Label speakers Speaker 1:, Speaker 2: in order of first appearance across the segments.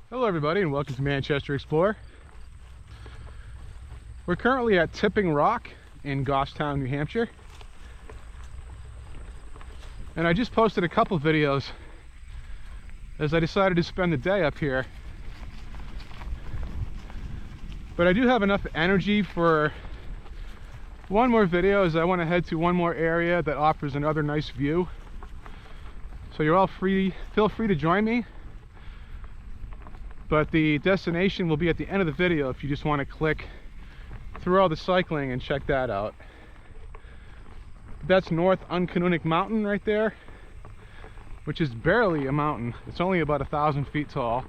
Speaker 1: Hello everybody and welcome to Manchester Explorer. We're currently at Tipping Rock in Goffstown, New Hampshire. And I just posted a couple videos as I decided to spend the day up here. But I do have enough energy for one more video as I want to head to one more area that offers another nice view. So you're all free, feel free to join me. But the destination will be at the end of the video if you just want to click through all the cycling and check that out. That's North Uncanonic Mountain right there, which is barely a mountain. It's only about 1,000 feet tall.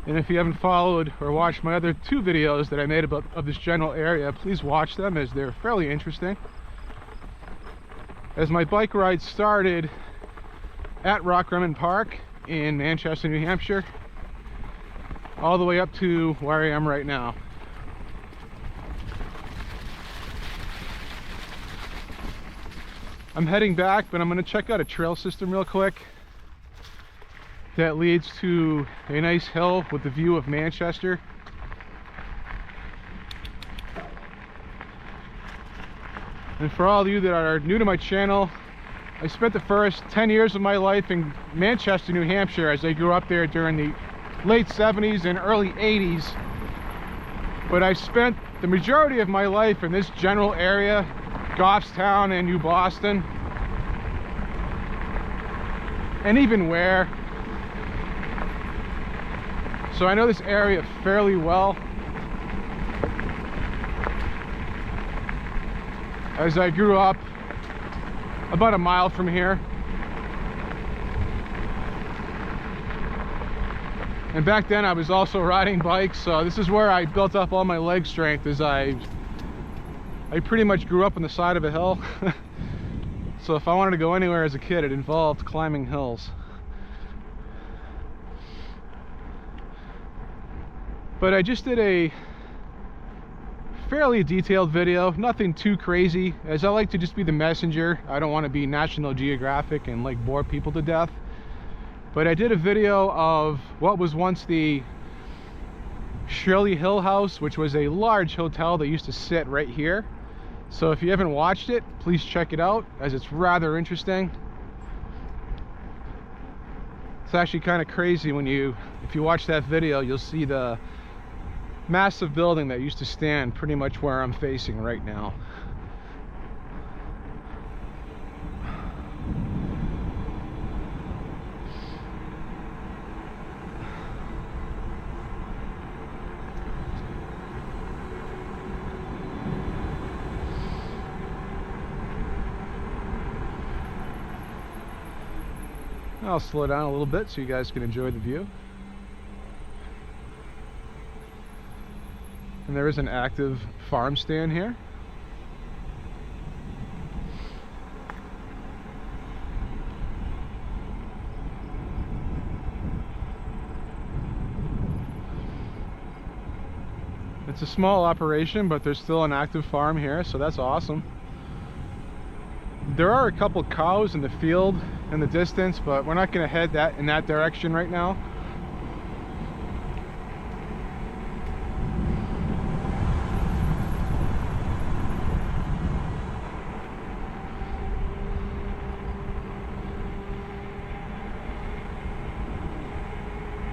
Speaker 1: And if you haven't followed or watched my other two videos that I made about this general area, please watch them as they're fairly interesting. As my bike ride started at Rockrimmon Park in Manchester, New Hampshire, all the way up to where I am right now. I'm heading back, but I'm going to check out a trail system real quick that leads to a nice hill with the view of Manchester. And for all of you that are new to my channel, I spent the first 10 years of my life in Manchester, New Hampshire, as I grew up there during the late 70s and early 80s. But I spent the majority of my life in this general area, Goffstown and New Boston, and even Ware. So I know this area fairly well, as I grew up about a mile from here. And back then I was also riding bikes, so this is where I built up all my leg strength, as I pretty much grew up on the side of a hill. So if I wanted to go anywhere as a kid, it involved climbing hills. But I just did a fairly detailed video, nothing too crazy, as I like to just be the messenger. I don't want to be National Geographic and like bore people to death. But I did a video of what was once the Shirley Hill house, which was a large hotel that used to sit right here. So if you haven't watched it, please check it out, as it's rather interesting. It's actually kind of crazy when if you watch that video, you'll see the massive building that used to stand pretty much where I'm facing right now. I'll slow down a little bit so you guys can enjoy the view. And there is an active farm stand here. It's a small operation, but there's still an active farm here, so that's awesome. There are a couple cows in the field in the distance, but we're not going to head in that direction right now.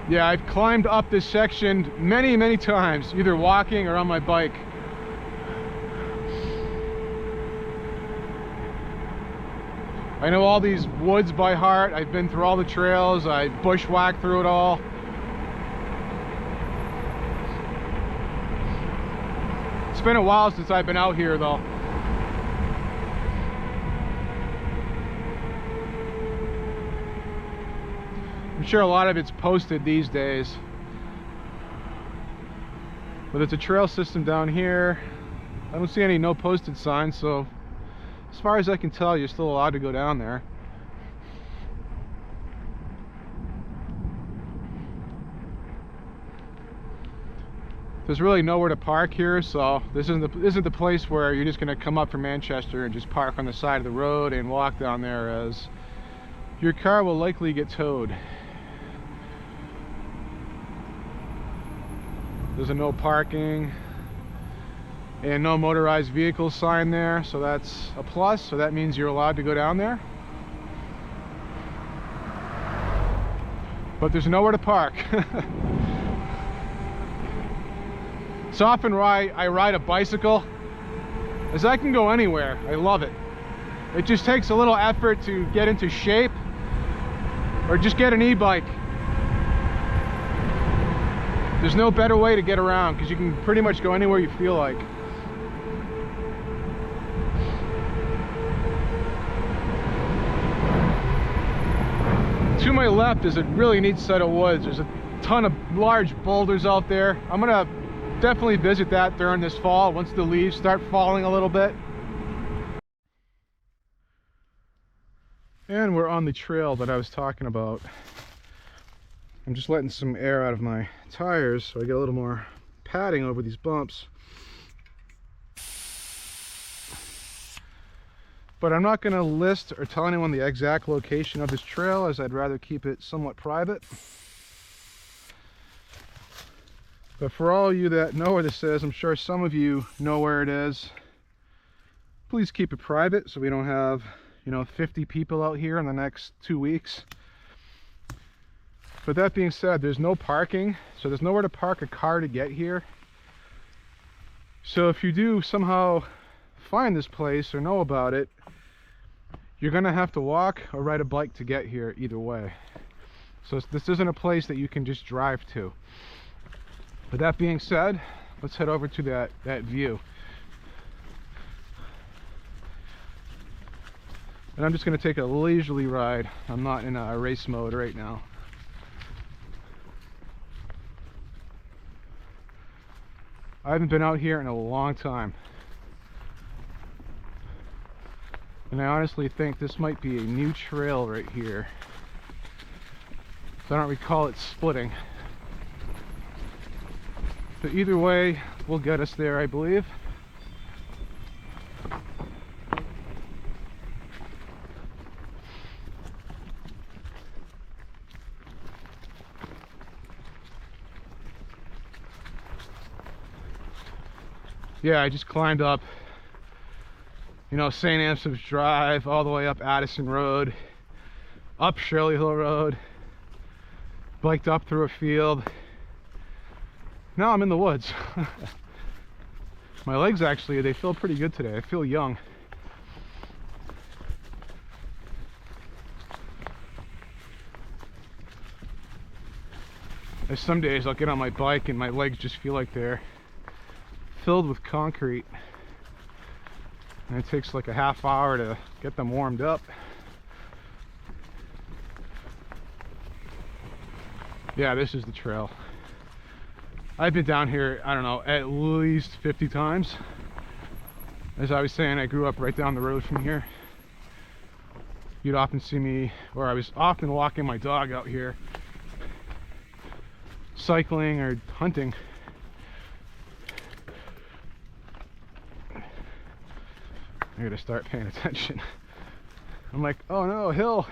Speaker 1: Yeah, I've climbed up this section many times, either walking or on my bike. I know all these woods by heart. I've been through all the trails. I bushwhacked through it all. It's been a while since I've been out here though. I'm sure a lot of it's posted these days. But there's a trail system down here. I don't see any no posted signs, so as far as I can tell, you're still allowed to go down there. There's really nowhere to park here, so this isn't the place where you're just going to come up from Manchester and just park on the side of the road and walk down there, as your car will likely get towed. There's a no parking and no motorized vehicles sign there, so that's a plus. So that means you're allowed to go down there. But there's nowhere to park. It's often why I ride a bicycle, as I can go anywhere. I love it. It just takes a little effort to get into shape, or just get an e-bike. There's no better way to get around, because you can pretty much go anywhere you feel like. To my left is a really neat set of woods. There's a ton of large boulders out there. I'm gonna definitely visit that during this fall once the leaves start falling a little bit. And we're on the trail that I was talking about. I'm just letting some air out of my tires so I get a little more padding over these bumps. But I'm not going to list or tell anyone the exact location of this trail, as I'd rather keep it somewhat private. But for all of you that know where this is, I'm sure some of you know where it is. Please keep it private so we don't have, 50 people out here in the next 2 weeks. But that being said, there's no parking, so there's nowhere to park a car to get here. So if you do somehow find this place or know about it, you're gonna have to walk or ride a bike to get here either way. So this isn't a place that you can just drive to. With that being said, let's head over to that view. And I'm just going to take a leisurely ride. I'm not in a race mode right now. I haven't been out here in a long time. And I honestly think this might be a new trail right here. I don't recall it splitting. But either way will get us there, I believe. Yeah, I just climbed up, St. Anselm's Drive, all the way up Addison Road, up Shirley Hill Road, biked up through a field. Now I'm in the woods. My legs actually, they feel pretty good today. I feel young. There's some days I'll get on my bike and my legs just feel like they're filled with concrete. And it takes like a half hour to get them warmed up. Yeah, this is the trail. I've been down here, I don't know, at least 50 times. As I was saying, I grew up right down the road from here. You'd often see me, or I was often walking my dog out here, cycling or hunting. I gotta start paying attention. I'm like, oh no, hill.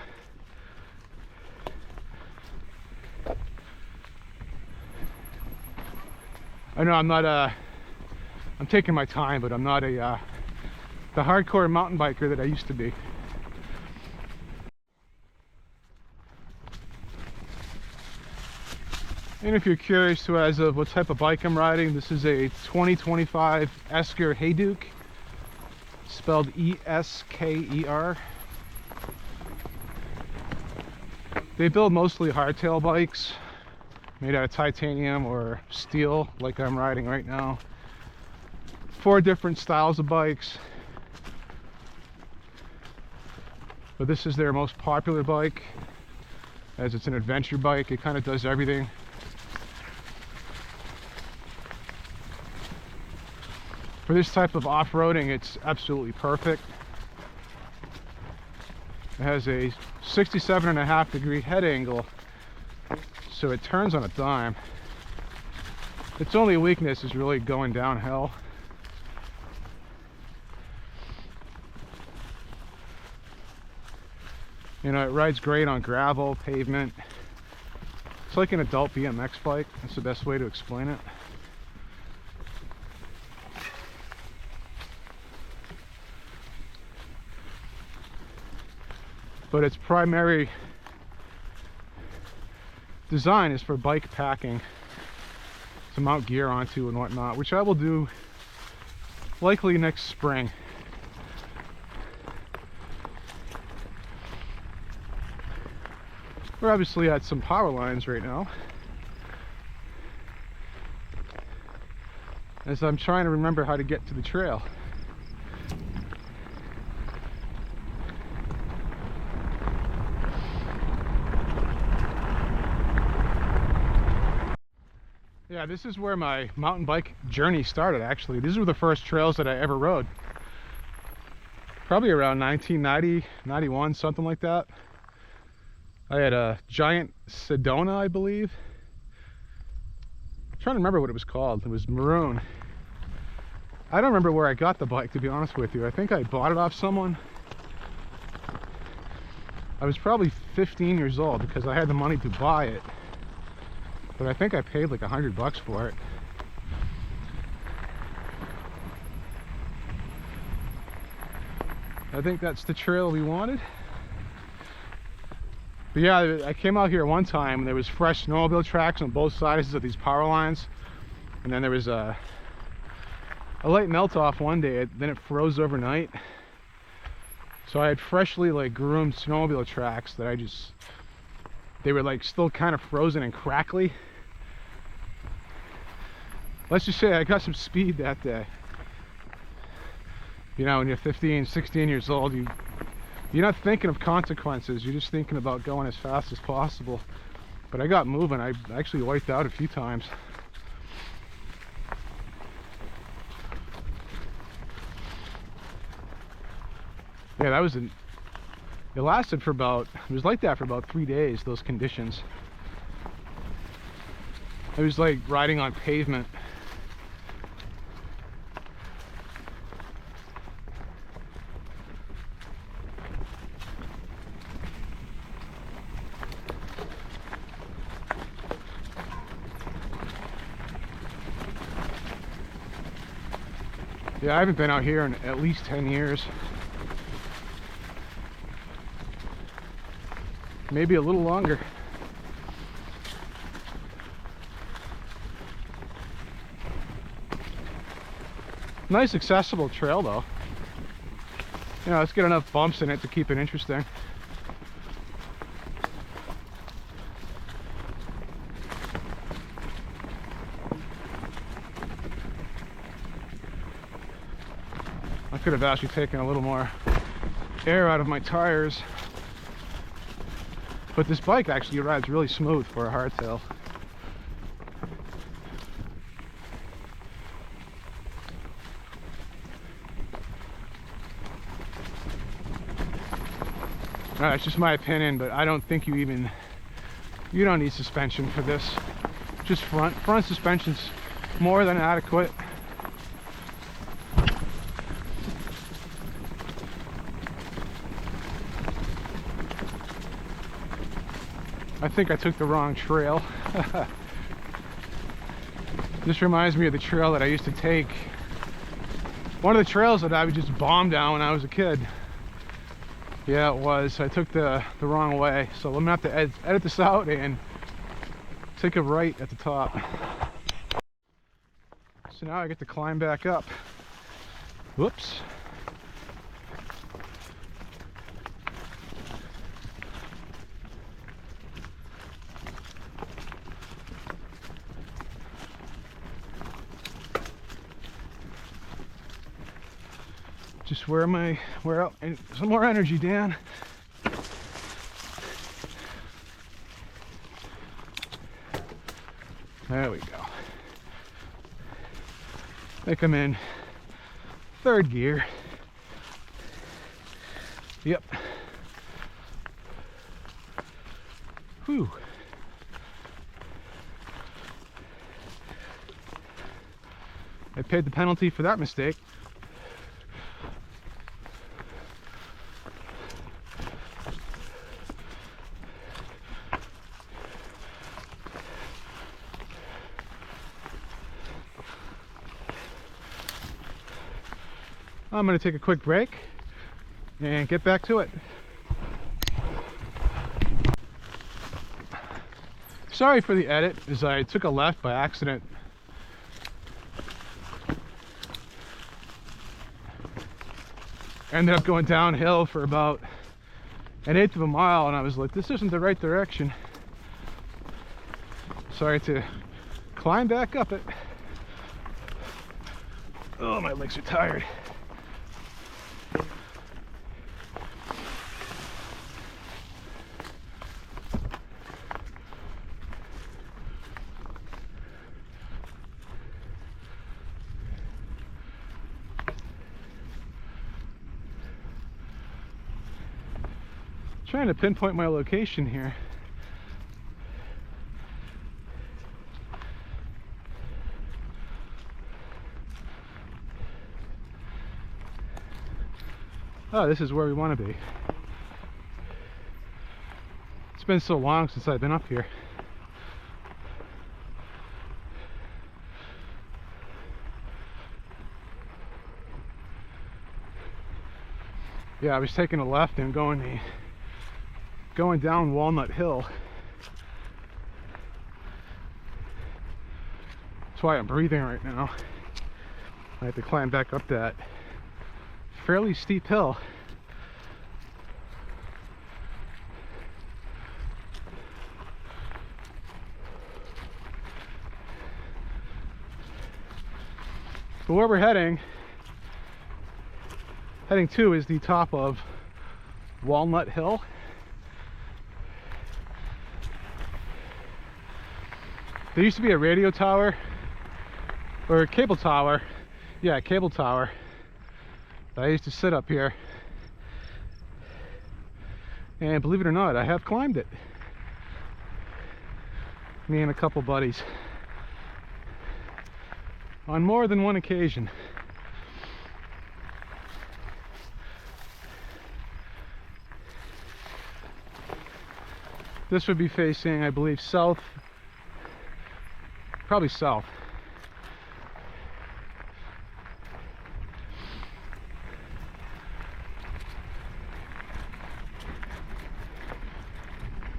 Speaker 1: I know I'm not I'm taking my time, but I'm not the hardcore mountain biker that I used to be. And if you're curious to as of what type of bike I'm riding, this is a 2025 Esker Hayduke, spelled E-S-K-E-R. They build mostly hardtail bikes made out of titanium or steel, like I'm riding right now. 4 different styles of bikes, but this is their most popular bike, as it's an adventure bike. It kind of does everything. For this type of off-roading, it's absolutely perfect. It has a 67.5 degree head angle, so it turns on a dime. Its only weakness is really going downhill. You know, it rides great on gravel, pavement. It's like an adult BMX bike. That's the best way to explain it. But its primary design is for bike packing, to mount gear onto and whatnot, which I will do likely next spring. We're obviously at some power lines right now, as I'm trying to remember how to get to the trail. Yeah, this is where my mountain bike journey started, actually. These were the first trails that I ever rode. Probably around 1990, 91, something like that. I had a giant Sedona, I believe. I'm trying to remember what it was called. It was maroon. I don't remember where I got the bike, to be honest with you. I think I bought it off someone. I was probably 15 years old because I had the money to buy it. But I think I paid like $100 for it. I think that's the trail we wanted. But yeah, I came out here one time and there was fresh snowmobile tracks on both sides of these power lines. And then there was a light melt off one day, then it froze overnight. So I had freshly like groomed snowmobile tracks that they were like still kind of frozen and crackly. Let's just say I got some speed that day. You know, when you're 15, 16 years old, you're not thinking of consequences. You're just thinking about going as fast as possible. But I got moving. I actually wiped out a few times. Yeah, that was it lasted for about, it was like that for about 3 days, those conditions. It was like riding on pavement. Yeah, I haven't been out here in at least 10 years. Maybe a little longer. Nice accessible trail though. You know, let's get enough bumps in it to keep it interesting. I could have actually taken a little more air out of my tires. But this bike actually rides really smooth for a hardtail. It's just my opinion, but I don't think you don't need suspension for this. Just front suspension's more than adequate. I think I took the wrong trail. This reminds me of the trail that I used to take. One of the trails that I would just bomb down when I was a kid. Yeah, it was. I took the wrong way. So I'm gonna have to edit this out and take a right at the top. So now I get to climb back up. Whoops. Just wear out some more energy, Dan. There we go. I think I'm in third gear. Yep. Whew. I paid the penalty for that mistake. I'm going to take a quick break and get back to it. Sorry for the edit, as I took a left by accident. Ended up going downhill for about 1/8 of a mile, and I was like, this isn't the right direction. So I had to climb back up it. Oh, my legs are tired. Trying to pinpoint my location here. Oh, this is where we want to be. It's been so long since I've been up here. Yeah, I was taking a left and going down Walnut Hill. That's why I'm breathing right now. I have to climb back up that fairly steep hill. But where we're heading to is the top of Walnut Hill. There used to be a radio tower, or a cable tower. Yeah, a cable tower. I used to sit up here. And believe it or not, I have climbed it. Me and a couple buddies. On more than one occasion. This would be facing, I believe, south. Probably south.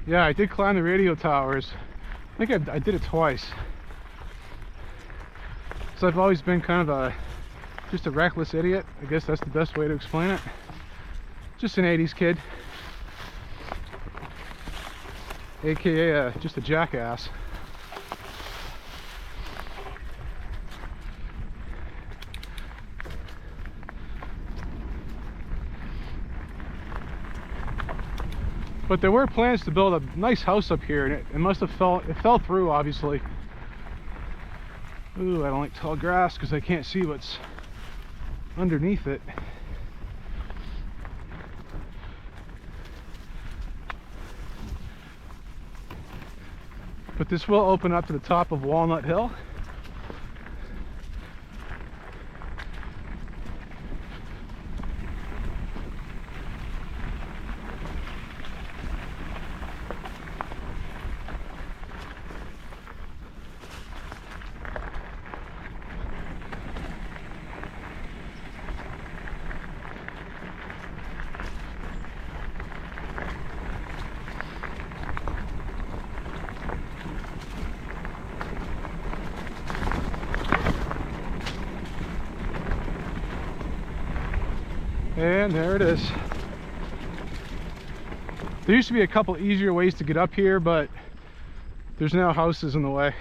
Speaker 1: Yeah, I did climb the radio towers. I think I did it twice. So I've always been kind of just a reckless idiot. I guess that's the best way to explain it. Just an 80s kid. AKA just a jackass. But there were plans to build a nice house up here, and it must have fell through, obviously. Ooh, I don't like tall grass because I can't see what's underneath it. But this will open up to the top of Walnut Hill. And there it is. There used to be a couple easier ways to get up here, but there's now houses in the way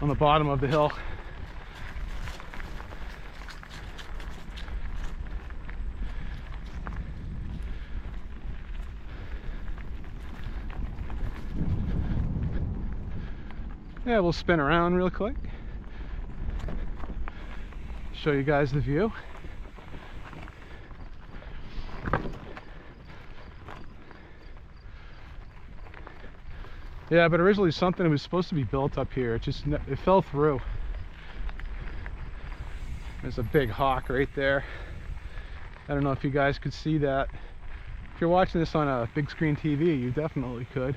Speaker 1: on the bottom of the hill. Yeah, we'll spin around real quick. Show you guys the view. Yeah, but originally something was supposed to be built up here. It fell through. There's a big hawk right there. I don't know if you guys could see that. If you're watching this on a big screen TV, you definitely could.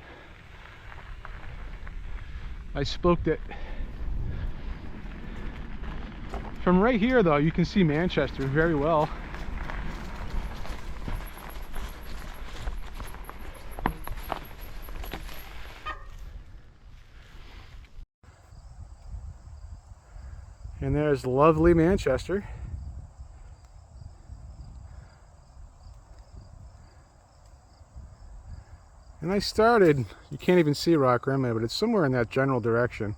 Speaker 1: I spooked it. From right here though, you can see Manchester very well. And there's lovely Manchester. And I started, you can't even see Rock Rimway, but it's somewhere in that general direction.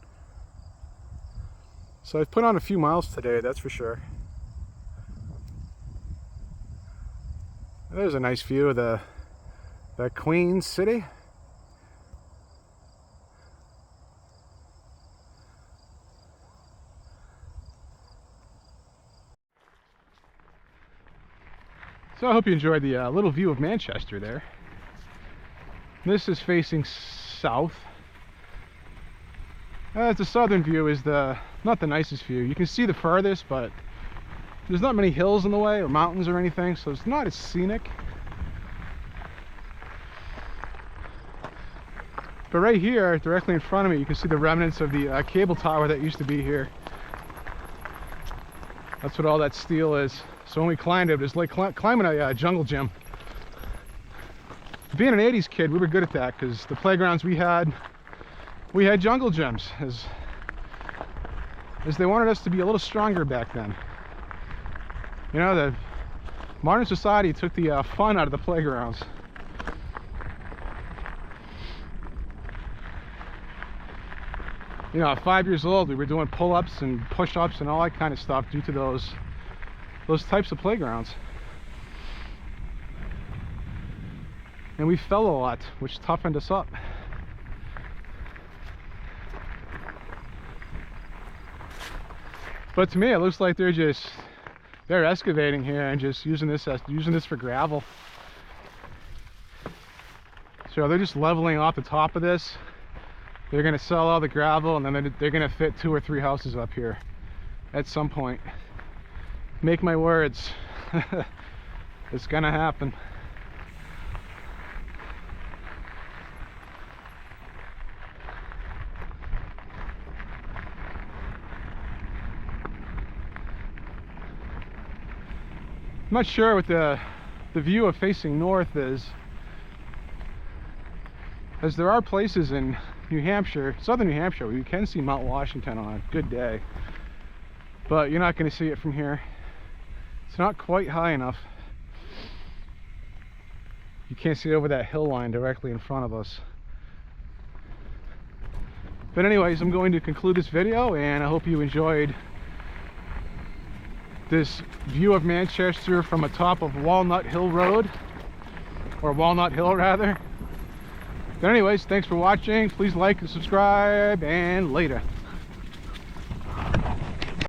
Speaker 1: So I've put on a few miles today, that's for sure. There's a nice view of the Queen City. So I hope you enjoyed the little view of Manchester there. This is facing south. The southern view is not the nicest view. You can see the furthest, but there's not many hills in the way or mountains or anything, so it's not as scenic. But right here, directly in front of me, you can see the remnants of the cable tower that used to be here. That's what all that steel is. So when we climbed it, it was like climbing a jungle gym. Being an 80s kid, we were good at that because the playgrounds we had jungle gyms as they wanted us to be a little stronger back then. You know, the modern society took the fun out of the playgrounds. You know, at 5 years old, we were doing pull-ups and push-ups and all that kind of stuff due to those types of playgrounds. And we fell a lot, which toughened us up. But to me, it looks like they're excavating here and just using this for gravel. So they're just leveling off the top of this. They're gonna sell all the gravel, and then they're gonna fit 2 or 3 houses up here at some point. Make my words. It's gonna happen. I'm not sure what the view of facing north is, as there are places in New Hampshire, southern New Hampshire, where you can see Mount Washington on a good day, but you're not going to see it from here. It's not quite high enough. You can't see over that hill line directly in front of us. But anyways, I'm going to conclude this video, and I hope you enjoyed this view of Manchester from atop of Walnut Hill Road, or Walnut Hill rather. But anyways, thanks for watching. Please like and subscribe, and later.